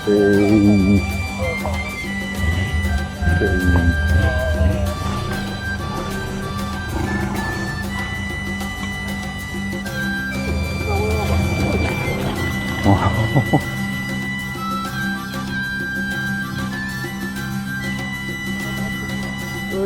えー、えー、あはい。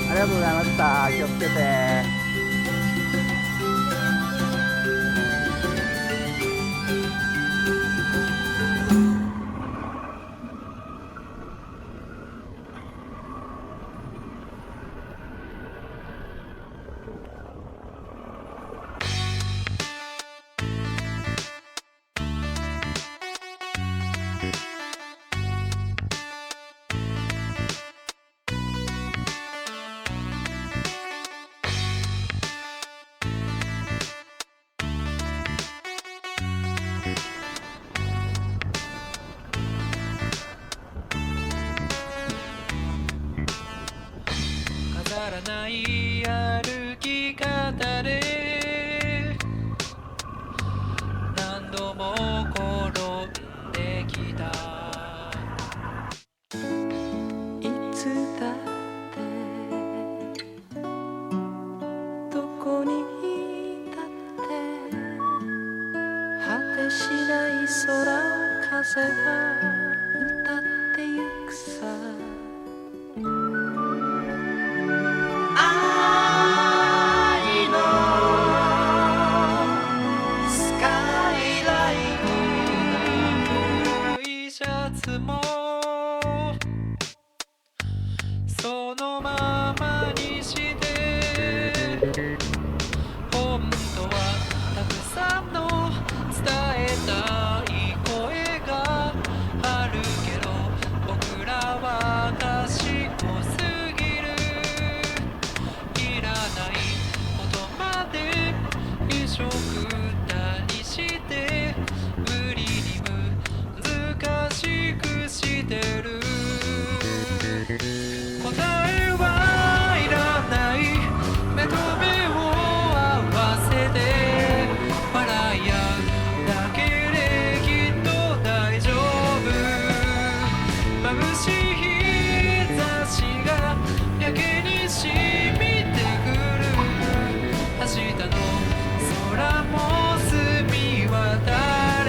ありがとうございました。気をつけて。飾らない歩き方で何度も転んできた。いつだってどこにいたって果てしない空を風が歌ってゆくさ。愛のスカイライン、古いシャツもそのままにして本当はたくさんの伝えたい声があるけど僕らは賢すぎる。いらないことまで一緒くたにして無理に難しくしてる。答えはいらない。目と目を合わせて笑い合うだけできっと大丈夫。眩しい日差しがやけに染みてくる。明日の空も澄み渡れ。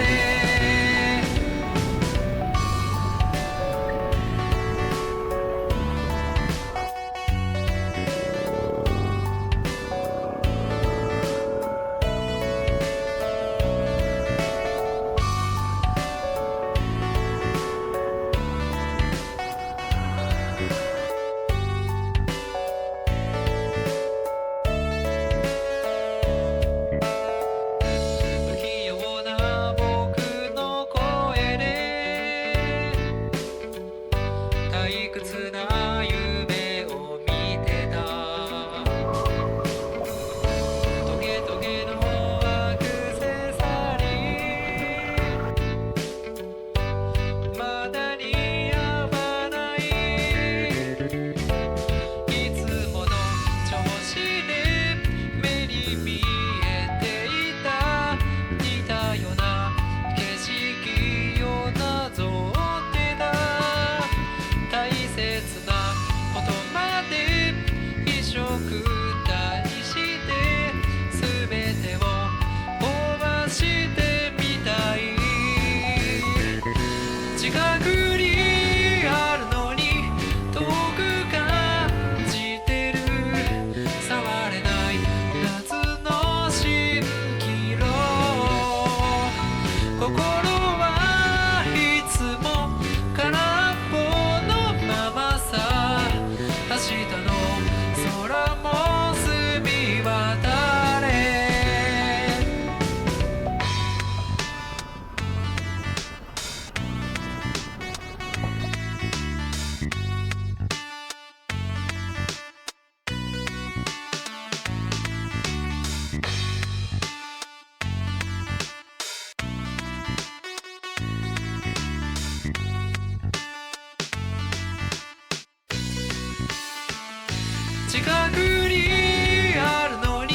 近くにあるのに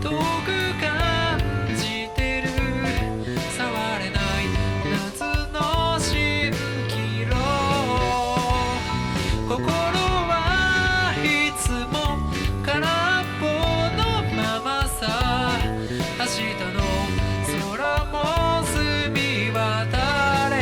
遠く感じてる触れない夏の蜃気楼心はいつも空っぽのままさ明日の空も澄み渡れ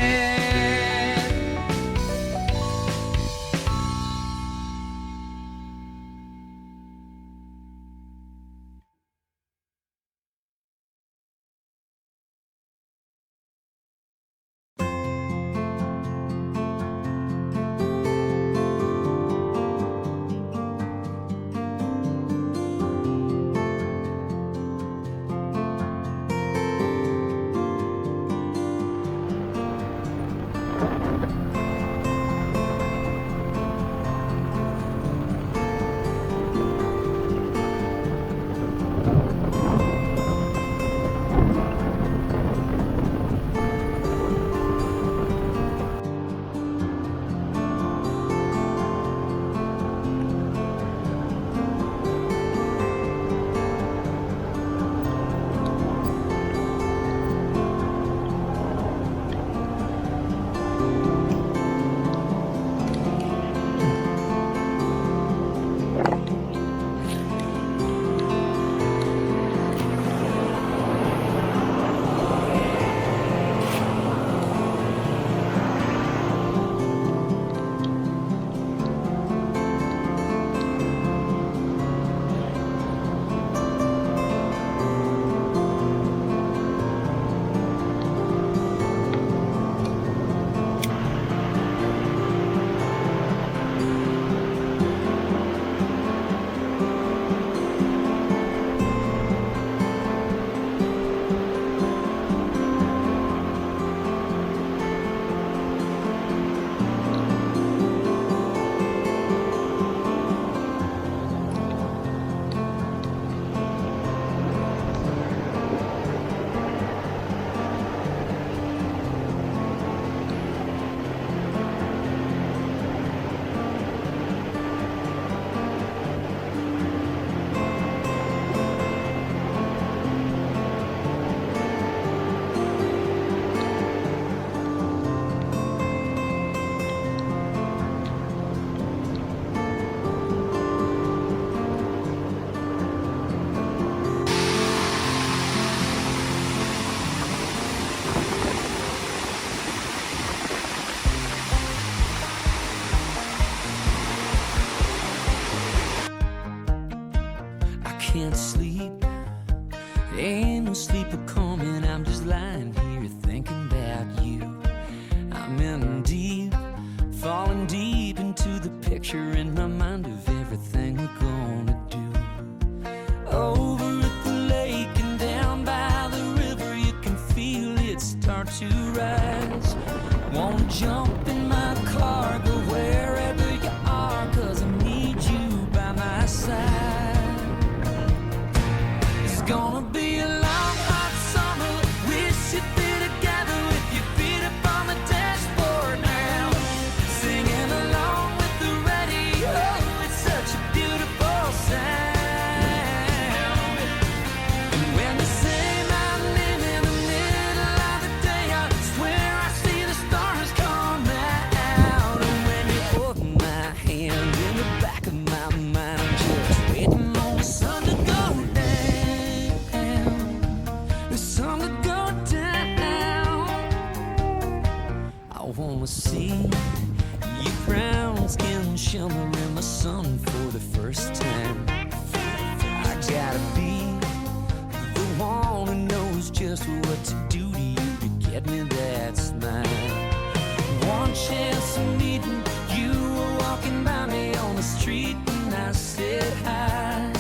Can't sleep, ain't no sleeper coming. I'm just lying here thinking about you. I'm in deep, falling deep into the picture in my mind of everything we're gonna do. Over at the lake and down by the river, you can feel it start to rise. Wanna jump in my car, go wherever you are, 'cause I need you by my side. It's gonna be a long, hot summer. We should be together with your feet up on the dashboard now, singing along with the radio. It's such a beautiful sound. And when they say my name in the middle of the day, I swear I see the stars come out. And when you hold my hand in the back of my mind, I'm just waiting on the sun to go down. The sun to go down. I wanna see your brown skin shimmer in the sun for the first time. I gotta be the one who knows just what to do to you to get me that smile. One chance of meeting you, were walking by me on the street and I said hi.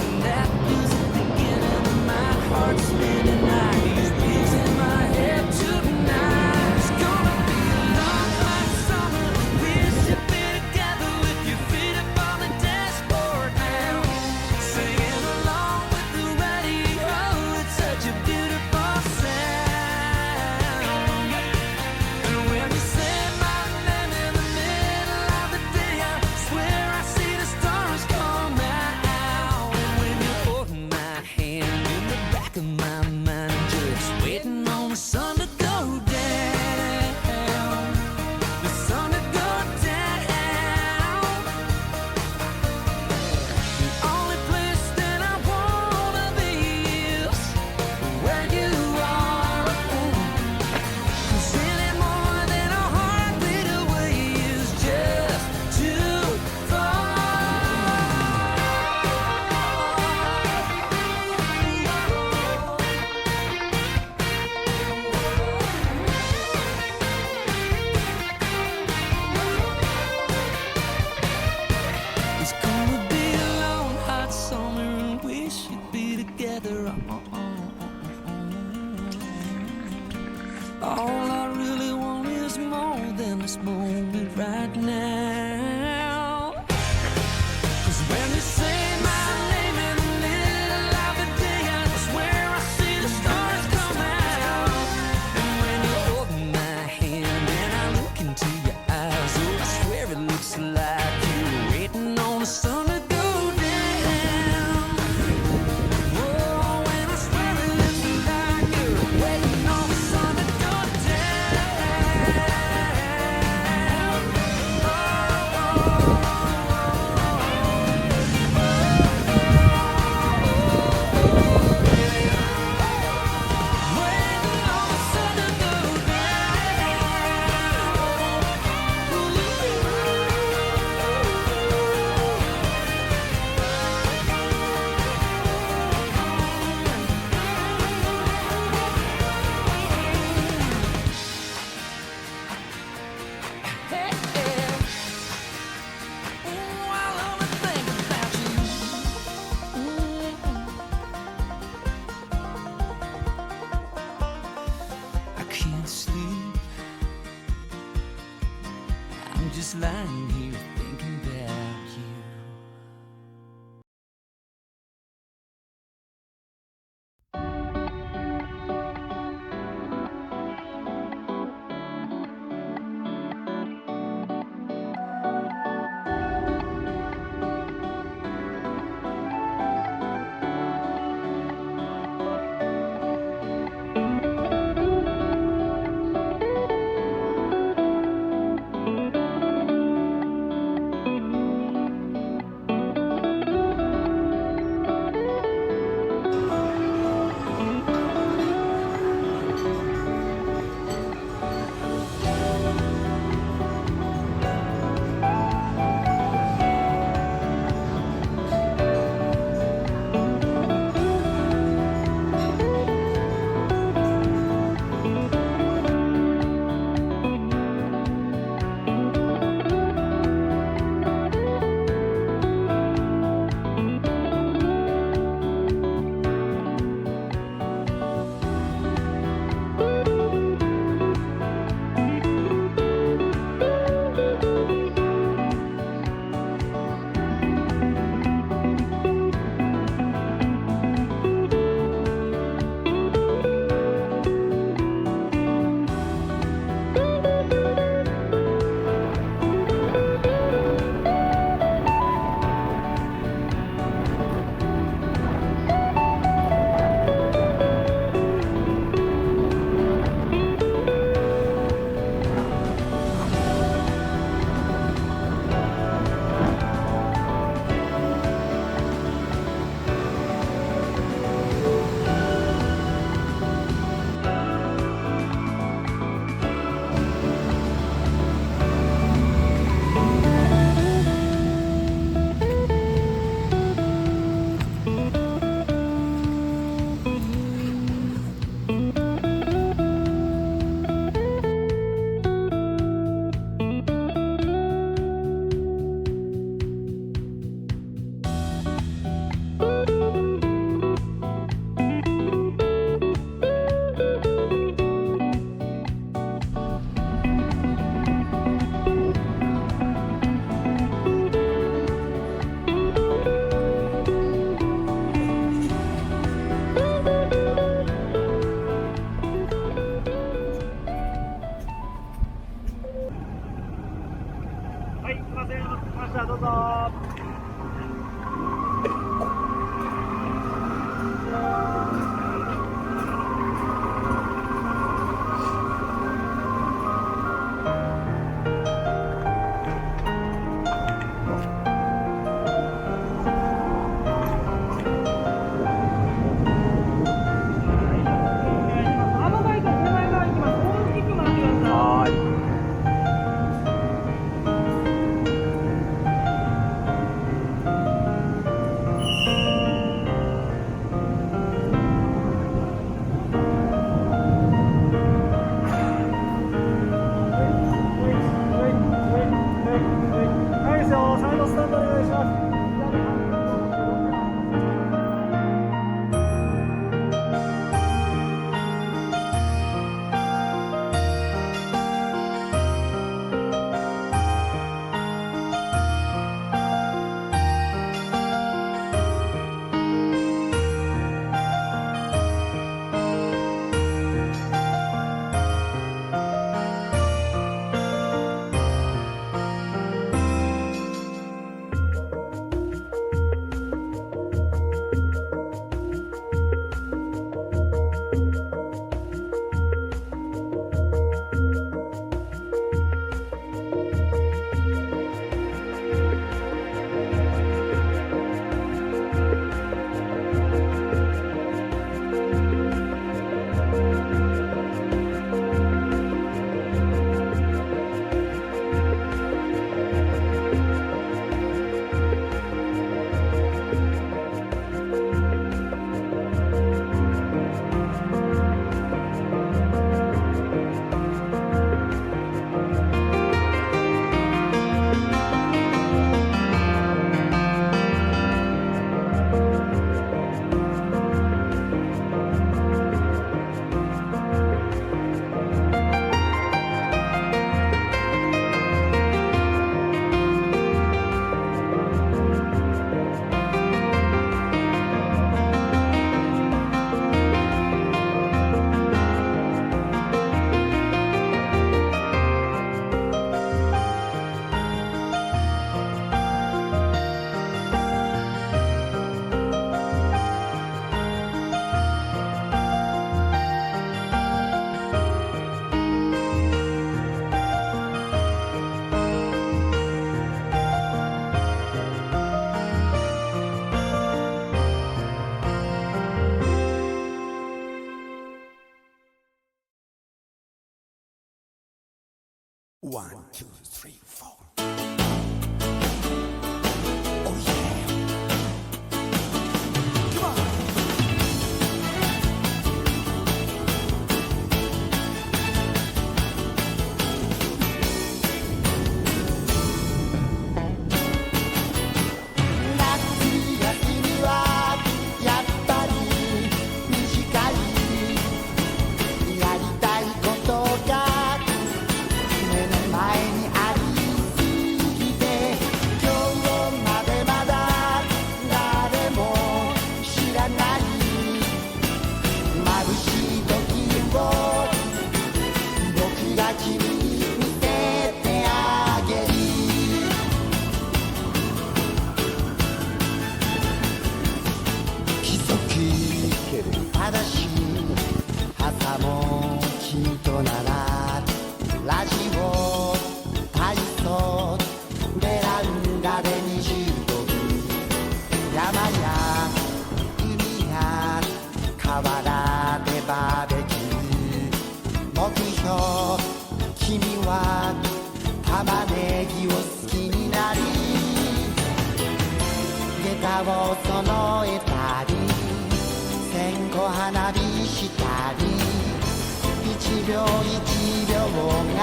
And that was the beginning of my heart spinning. I use beats in my head tonight. It's gonna be a long, hot summer. We should be together with your feet up on the dashboard now, singing along with the radio. It's such a beautiful sound. And when you say my name in the middle of the day, I swear I see the stars come this moment right now. 'Cause when you say my name in the middle of the day, I swear I see the stars come out. And when you hold my hand and I look into your eyes, oh, I swear it looks like you're waiting on the sun to go down. Oh, and I swear it looks like you're waiting on the sun to go down. Waiting on the sun to go I can't sleep. I'm just lying here thinking about you.はい、すいません、お待たせしました。どうぞ。はーい。One, two, three, four. Oh yeah. Come on.正しい朝もきっとならラジオ体操ベランダで25分山や海や河原でバーベキュー目標君は玉ねぎを好きになり下駄を揃えたり線香花火したり1秒1秒が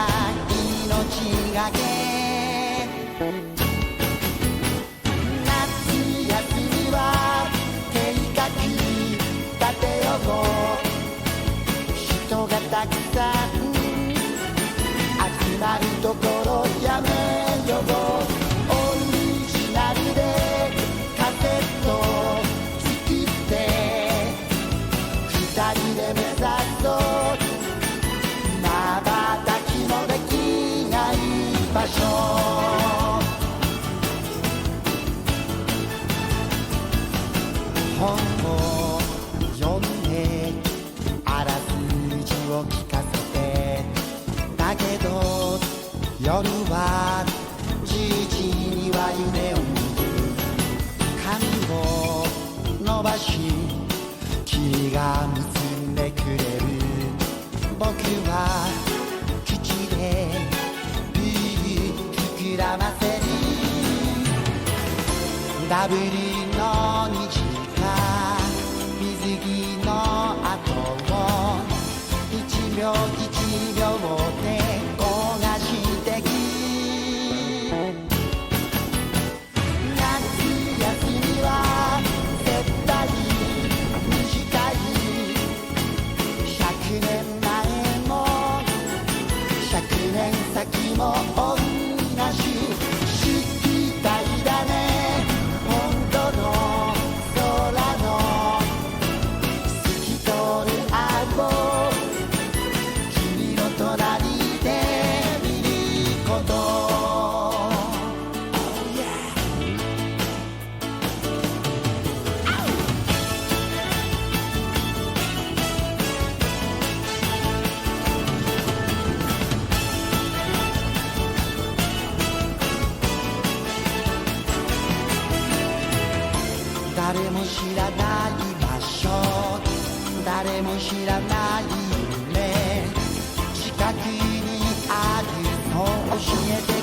命がけ夏休みは計画立てよう人がたくさん集まるところやめようオリジナルでカセット作って二人で目指そう瞬きもできない場所本を読んであらすじを聞かせてだけど夜は10時には夢を見る髪を伸ばし君が見つんでくれる僕は口で膨らませるダブルの2時間水着の後を1秒1秒で焦がしてく夏休みは絶対短い100年前も100年先も同じしきたりだね本当の空の透き通る青君の隣で見ること、oh, yeah. 誰も知らない場所誰も知らない夢近くにあるの教えて